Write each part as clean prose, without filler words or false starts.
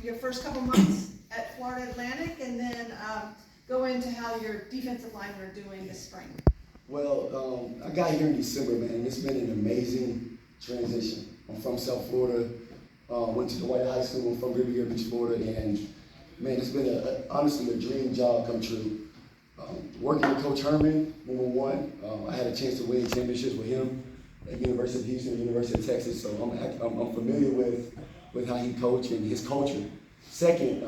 your first couple months at Florida Atlantic, and then go into how your defensive linemen are doing this spring. Well, I got here in December, man, and it's been an amazing transition. I'm from South Florida, went to Dwight High School. I'm from Riviera Beach, Florida, and man, it's been honestly a dream job come true. Working with Coach Herman, number one, I had a chance to win championships with him at University of Houston, University of Texas, so I'm familiar with how he coached and his culture. Second,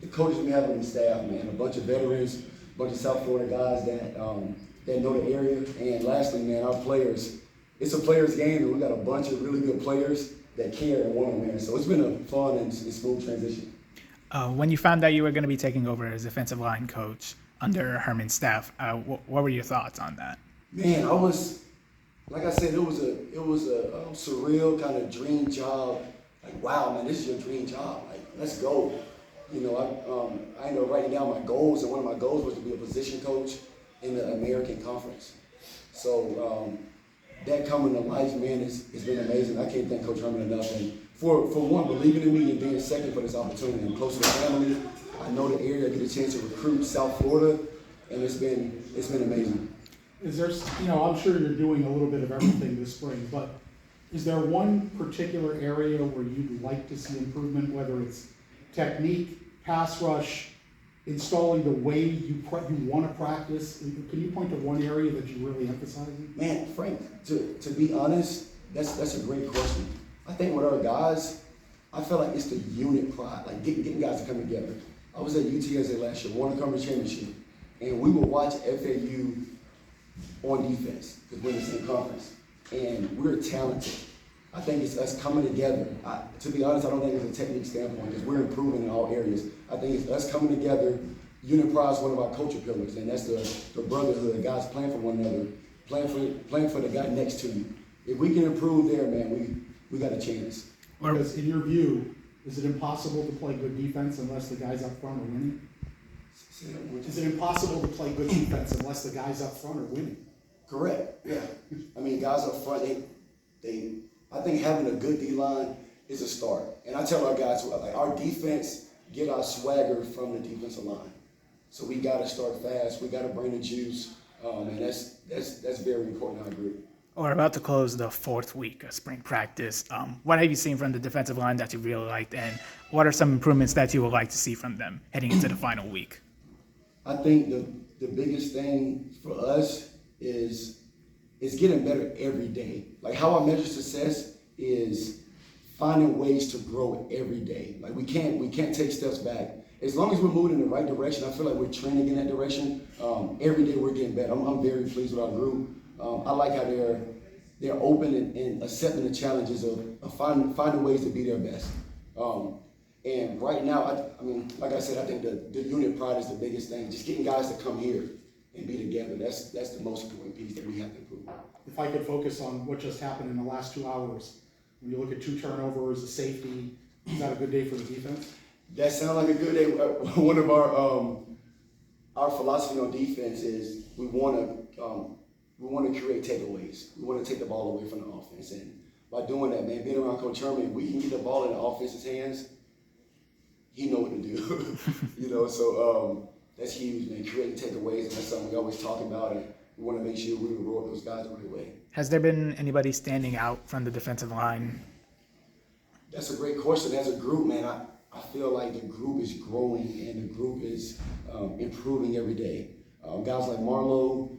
the coaches we have on the staff, man, a bunch of veterans, a bunch of South Florida guys that know the area. And lastly, man, our players. It's a players' game, and we got a bunch of really good players that care and want to win. So it's been a fun and smooth transition. When you found out you were going to be taking over as defensive line coach under Herman's staff, what were your thoughts on that? Man, like I said, it was a surreal kind of dream job. Like, wow, man, this is your dream job. Like, let's go. You know, I ended up writing down my goals, and one of my goals was to be a position coach in the American Conference. So that coming to life, man, it's been amazing. I can't thank Coach Herman enough, and for one, believing in me, and being second for this opportunity. I'm close to the family. I know the area. I get a chance to recruit South Florida, and it's been amazing. Is there, I'm sure you're doing a little bit of everything this spring, but is there one particular area where you'd like to see improvement, whether it's technique, pass rush, installing the way you want to practice? Can you point to one area that you really emphasize? Man, Frank, to be honest, that's a great question. I think with our guys, I feel like it's the unit pride, like getting guys to come together. I was at UTSA last year, won the conference championship, and we would watch FAU on defense because we're in the same conference, and we're talented. I think it's us coming together. To be honest, I don't think it's a technique standpoint because we're improving in all areas. I think it's us coming together. Unit pride is one of our culture pillars, and that's the brotherhood, guys playing for one another, playing for the guy next to you. If we can improve there, man, we got a chance. Because in your view, is it impossible to play good defense unless the guys up front are winning? Is it impossible to play good defense unless the guys up front are winning? Correct. Yeah. I mean, guys up front, I think having a good D-line is a start. And I tell our guys, like, our defense get our swagger from the defensive line. So we got to start fast. We got to bring the juice, and that's very important. I agree. We're about to close the fourth week of spring practice. What have you seen from the defensive line that you really liked, and what are some improvements that you would like to see from them heading into the final week? I think the biggest thing for us is getting better every day. Like, how I measure success is finding ways to grow every day. Like, we can't take steps back. As long as we're moving in the right direction, I feel like we're trending in that direction. Every day we're getting better. I'm very pleased with our group. I like how they're open and accepting the challenges of finding ways to be their best. And right now, I mean, like I said, I think the unit pride is the biggest thing. Just getting guys to come here and be together. That's the most important piece that we have to improve. If I could focus on what just happened in the last 2 hours, when you look at 2 turnovers, a safety, is that a good day for the defense? That sounds like a good day. One of our philosophy on defense is we want to create takeaways. We want to take the ball away from the offense, and by doing that, man, being around Coach Herman, we can get the ball in the offense's hands. He know what to do, So that's huge, man. Creating takeaways, and that's something we always talk about, and we want to make sure we reward those guys the right way. Has there been anybody standing out from the defensive line? That's a great question. As a group, man, I feel like the group is growing and the group is improving every day. Guys like Marlon,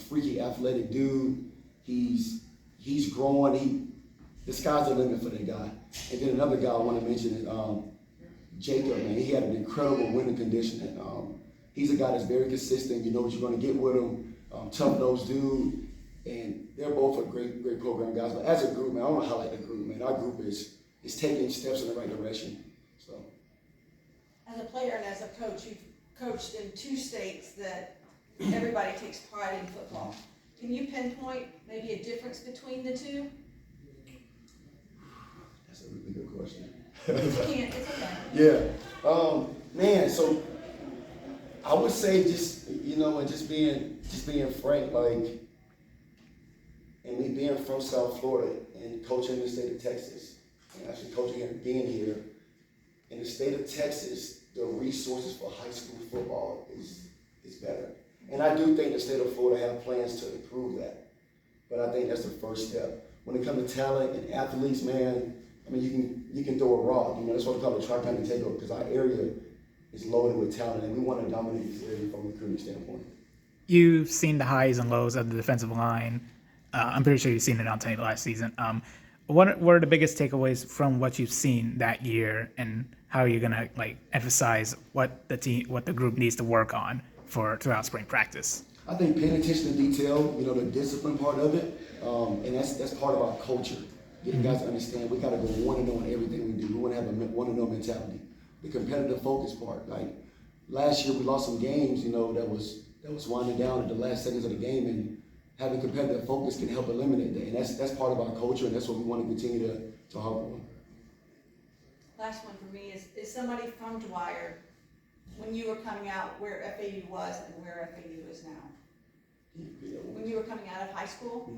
freaky athletic dude, he's growing. The sky's the limit for that guy. And then another guy I want to mention is Jacob, man. He had an incredible winning condition. And, he's a guy that's very consistent. You know what you're going to get with him. Tough-nosed dude. And they're both a great program guys. But as a group, man, I want to highlight the group, man. Our group is taking steps in the right direction. So, As a player and as a coach, you've coached in 2 states that everybody takes pride in football. Can you pinpoint maybe a difference between the two? That's a really good question. If you can't, it's okay. Yeah. Man, so I would say just, and just being frank, like, and me being from South Florida and coaching in the state of Texas, and actually coaching and being here, in the state of Texas, the resources for high school football is better. And I do think the state of Florida have plans to improve that. But I think that's the first step. When it comes to talent and athletes, man, I mean, you can throw a rock. You know, that's what we call the tri-county takeover, because our area is loaded with talent, and we want to dominate this area from a recruiting standpoint. You've seen the highs and lows of the defensive line. I'm pretty sure you've seen it on tape last season. What were the biggest takeaways from what you've seen that year, and how are you gonna emphasize what the group needs to work on throughout spring practice? I think paying attention to detail, you know, the discipline part of it, and that's part of our culture. Getting guys to understand we got to go 1-0 in everything we do. We want to have a 1-0 mentality. The competitive focus part, like last year we lost some games, you know, that was winding down at the last seconds of the game, and having competitive focus can help eliminate that. And that's part of our culture, and that's what we want to continue to harp on. Last one for me is somebody from Dwyer, when you were coming out, where FAU was and where FAU is now. When you were coming out of high school,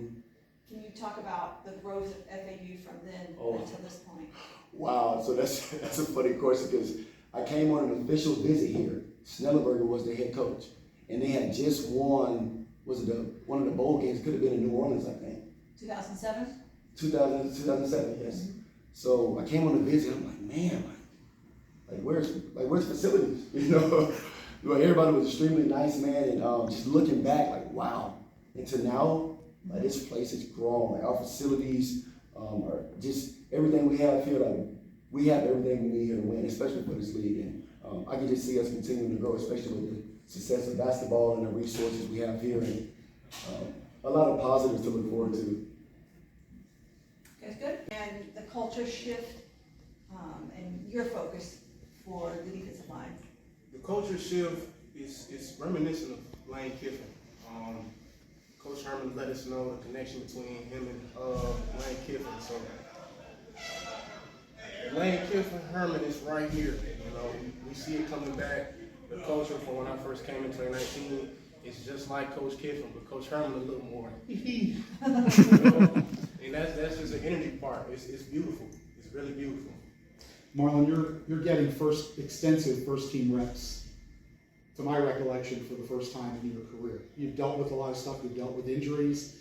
can you talk about the growth of FAU from then until this point? Wow, so that's a funny question, because I came on an official visit here. Snellenberger was the head coach, and they had just won, one of the bowl games, could have been in New Orleans, I think. 2007? 2007, yes. So I came on a visit, I'm like, man, where's facilities? You know, everybody was extremely nice, man, and just looking back, like, wow. And to now, this place has grown. Like, our facilities are just everything we have here. Like, we have everything we need here to win, especially for this league. And I can just see us continuing to grow, especially with the success of basketball and the resources we have here, and a lot of positives to look forward to. That's good. And the culture shift and your focus for the defensive line. The culture shift is reminiscent of Lane Kiffin. Coach Herman let us know the connection between him and Lane Kiffin. So Lane Kiffin, Herman is right here. You know, we see it coming back. The culture from when I first came in 2019 is just like Coach Kiffin, but Coach Herman a little more. You know? And that's just the energy part. It's beautiful. It's really beautiful. Marlon, you're getting extensive first team reps, to my recollection, for the first time in your career. You've dealt with a lot of stuff. You've dealt with injuries.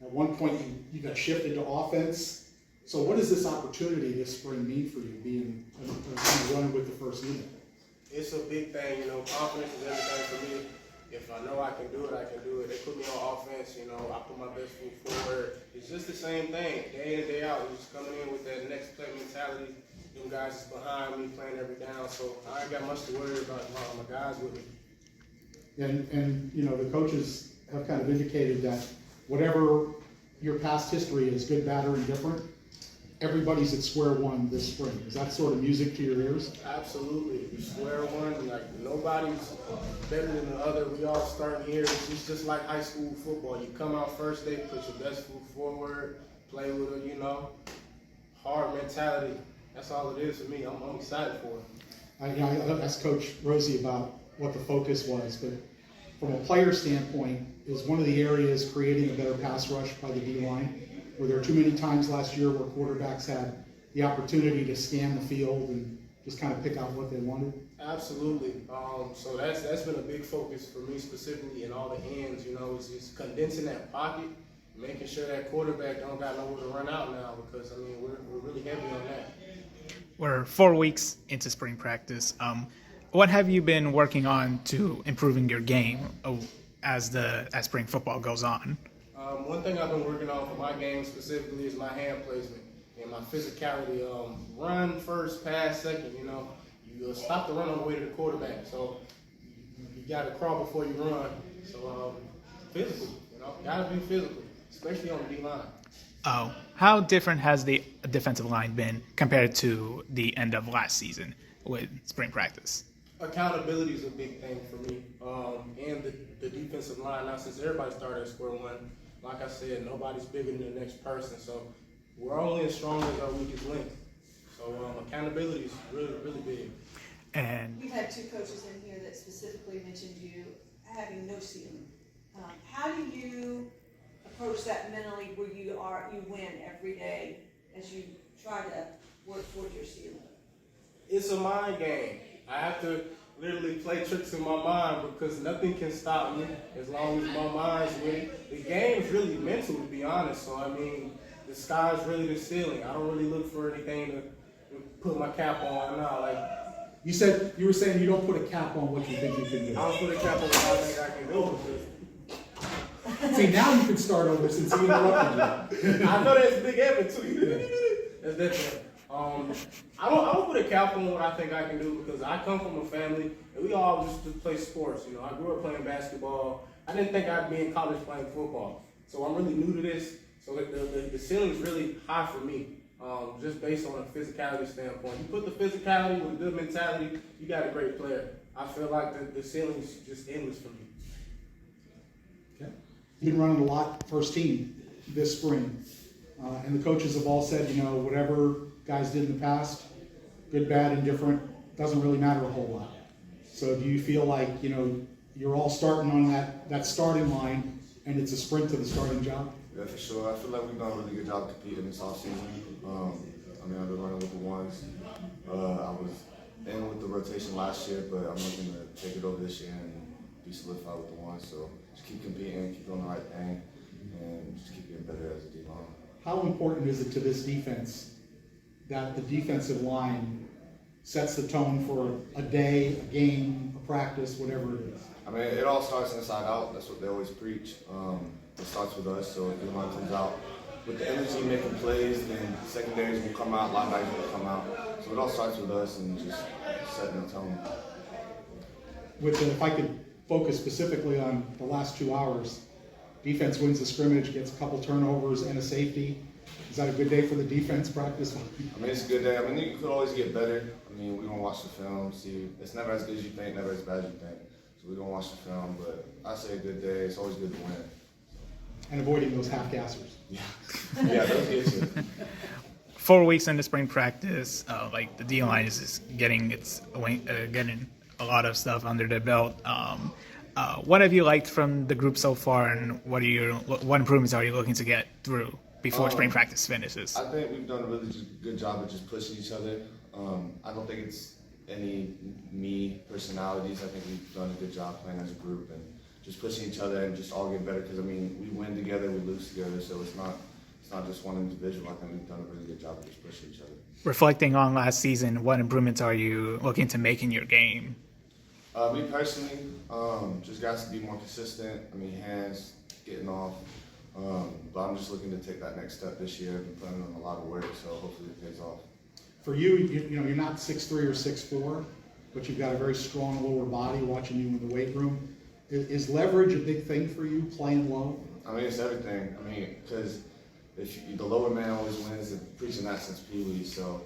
At one point, you got shifted to offense. So what does this opportunity this spring mean for you, being running with the first unit? It's a big thing, you know. Confidence is everything for me. If I know I can do it, I can do it. They put me on offense, you know, I put my best foot forward. It's just the same thing, day in and day out. We're just coming in with that next play mentality. Them guys is behind me, playing every down, so I ain't got much to worry about. My guys with me. And you know, the coaches have kind of indicated that whatever your past history is, good, bad, or indifferent, everybody's at square one this spring. Is that sort of music to your ears? Absolutely. Square one, like nobody's better than the other. We all starting here. It's just like high school football. You come out first day, put your best foot forward, play with it, you know. Hard mentality. That's all it is for me. I'm excited for it. I asked Coach Rosie about what the focus was, but from a player standpoint, is one of the areas creating a better pass rush by the D-line? Were there too many times last year where quarterbacks had the opportunity to scan the field and just kind of pick out what they wanted? Absolutely. So that's been a big focus for me specifically in all the ends, you know, is just condensing that pocket, making sure that quarterback don't got nowhere to run out now, because, I mean, we're really heavy on that. We're 4 weeks into spring practice. What have you been working on to improving your game as spring football goes on? One thing I've been working on for my game specifically is my hand placement and my physicality. Run first, pass second. You know, you stop the run on the way to the quarterback. So you got to crawl before you run. So physically, you know, got to be physical, especially on the D line. Oh, how different has the defensive line been compared to the end of last season with spring practice? Accountability is a big thing for me, and the defensive line. Now, since everybody started at square one, like I said, nobody's bigger than the next person. So we're only as strong as our weakest link. So accountability is really, really big. And We've had two coaches in here that specifically mentioned you having no ceiling. How do you approach that mentally, where you win every day as you try to work towards your ceiling? it's a mind game. I have to literally play tricks in my mind because nothing can stop me as long as my mind's with it. The game is really mental, to be honest. So, I mean, the sky's really the ceiling. I don't really look for anything to put my cap on. No, like, You were saying you don't put a cap on what you think you can do. I don't put a cap on what I think I can do. See, now you can start over since he interrupted you. I know that's big effort too. That's different. I don't put a cap on what I think I can do because I come from a family and we all just play sports. You know, I grew up playing basketball. I didn't think I'd be in college playing football. So I'm really new to this. So the ceiling's really high for me, just based on a physicality standpoint. You put the physicality with good mentality, you got a great player. I feel like the ceiling's just endless for me. Okay. You've been running a lot first team this spring. And the coaches have all said, you know, whatever guys did in the past, good, bad, indifferent, doesn't really matter a whole lot. So do you feel like, you know, you're all starting on that starting line and it's a sprint to the starting job? Yeah, for sure. I feel like we've done a really good job competing this offseason. I mean, I've been running with the ones. I was in with the rotation last year, but I'm looking to take it over this year and be solidified with the ones. So just keep competing, keep doing the right thing, and just keep getting better as a D-line. How important is it to this defense that the defensive line sets the tone for a day, a game, a practice, whatever it is? I mean, it all starts inside out. That's what they always preach. It starts with us, so if the line comes out with the energy making plays, then secondaries will come out, linebackers will come out. So it all starts with us and just setting the tone. If I could focus specifically on the last 2 hours, defense wins the scrimmage, gets a couple turnovers and a safety. Is that a good day for the defense practice? I mean, it's a good day. I mean, you could always get better. I mean, we're going to watch the film, see. It's never as good as you think, never as bad as you think. So we're going to watch the film, but I say a good day. It's always good to win. And avoiding those half-gassers. Yeah. Yeah, those get you. 4 weeks into spring practice, like the D line is just getting getting a lot of stuff under their belt. What have you liked from the group so far, and what improvements are you looking to get through before spring practice finishes? I think we've done a really good job of just pushing each other. I don't think it's any me personalities. I think we've done a good job playing as a group and just pushing each other and just all get better. Because I mean, we win together, we lose together, so it's not just one individual. I think we've done a really good job of just pushing each other. Reflecting on last season, what improvements are you looking to make in your game? Me personally, just got to be more consistent. I mean, hands, getting off. But I'm just looking to take that next step this year. I've been putting in a lot of work, so hopefully it pays off. For you, you know, you're not 6'3" or 6'4", but you've got a very strong lower body watching you in the weight room. Is leverage a big thing for you, playing low? I mean, it's everything. I mean, because the lower man always wins, and preaching that since Pee Wee, so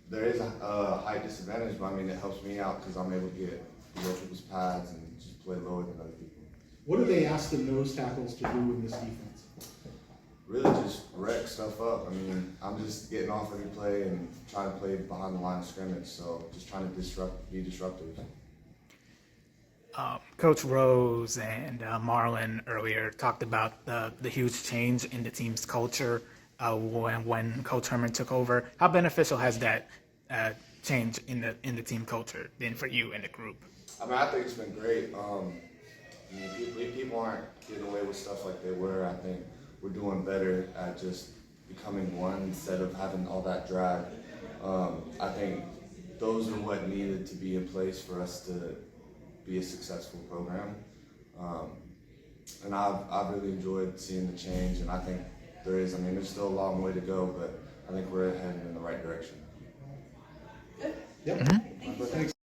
there is a height disadvantage, but I mean, it helps me out because I'm able to get below people's pads and just play lower than other people. What do they ask the nose tackles to do in this defense? Really just wreck stuff up. I mean, I'm just getting off every play and trying to play behind the line of scrimmage, so just trying to be disruptive. Coach Rose and Marlon earlier talked about the huge change in the team's culture when Coach Herman took over. How beneficial has that change in the team culture been for you and the group? I mean, I think it's been great. I mean, people aren't getting away with stuff like they were. I think we're doing better at just becoming one instead of having all that drag. I think those are what needed to be in place for us to be a successful program. And I've really enjoyed seeing the change, and I think there's still a long way to go, but I think we're heading in the right direction. Good. Yep. Mm-hmm. Thanks.